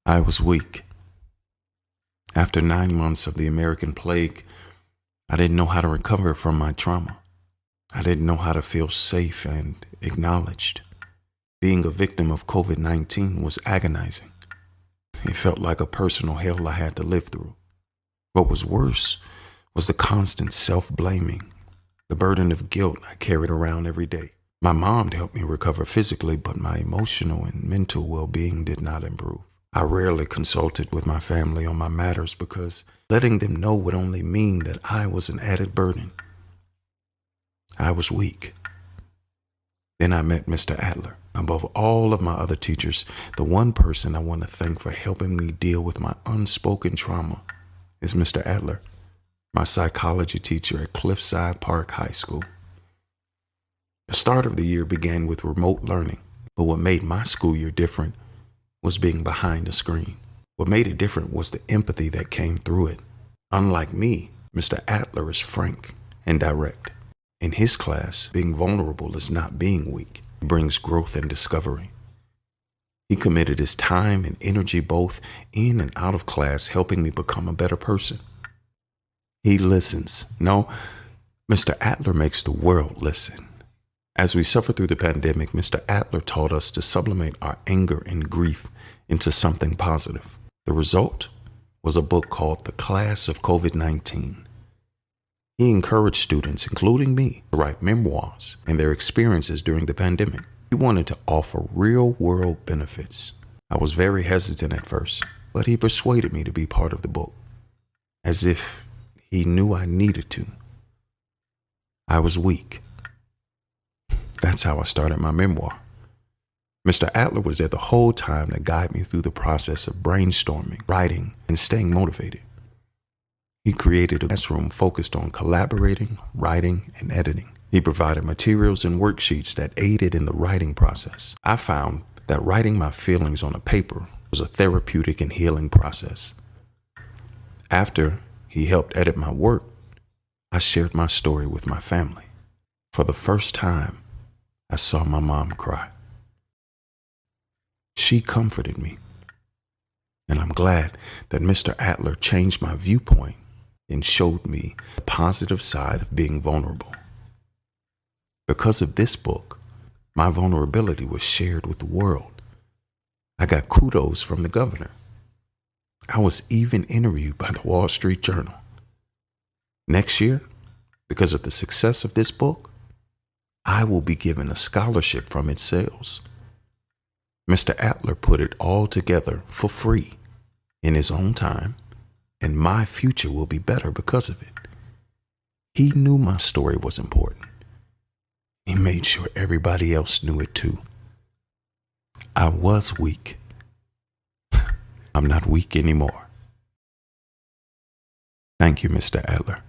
I was weak. After 9 months of the American plague, I didn't know how to recover from my trauma. I didn't know how to feel safe and acknowledged. Being a victim of COVID-19 was agonizing. It felt like a personal hell I had to live through. What was worse was the constant self-blaming, the burden of guilt I carried around every day. My mom helped me recover physically, but my emotional and mental well-being did not improve. I rarely consulted with my family on my matters because letting them know would only mean that I was an added burden. I was weak. Then I met Mr. Adler. Above all of my other teachers, the one person I want to thank for helping me deal with my unspoken trauma is Mr. Adler, my psychology teacher at Cliffside Park High School. The start of the year began with remote learning, but what made my school year different was being behind a screen. What made it different was the empathy that came through it. Unlike me, Mr. Adler is frank and direct. In his class, being vulnerable is not being weak. It brings growth and discovery. He committed his time and energy both in and out of class, helping me become a better person. He listens. No, Mr. Adler makes the world listen. As we suffer through the pandemic, Mr. Adler taught us to sublimate our anger and grief into something positive. The result was a book called The Class of COVID-19. He encouraged students, including me, to write memoirs and their experiences during the pandemic. He wanted to offer real-world benefits. I was very hesitant at first, but he persuaded me to be part of the book, as if he knew I needed to. I was weak. That's how I started my memoir. Mr. Adler was there the whole time to guide me through the process of brainstorming, writing, and staying motivated. He created a classroom focused on collaborating, writing, and editing. He provided materials and worksheets that aided in the writing process. I found that writing my feelings on a paper was a therapeutic and healing process. After he helped edit my work, I shared my story with my family. For the first time, I saw my mom cry. She comforted me, and I'm glad that Mr. Adler changed my viewpoint and showed me the positive side of being vulnerable. Because of this book, my vulnerability was shared with the world. I got kudos from the governor. I was even interviewed by the Wall Street Journal. Next year, because of the success of this book, I will be given a scholarship from its sales. Mr. Adler put it all together for free in his own time, and my future will be better because of it. He knew my story was important. He made sure everybody else knew it too. I was weak. I'm not weak anymore. Thank you, Mr. Adler.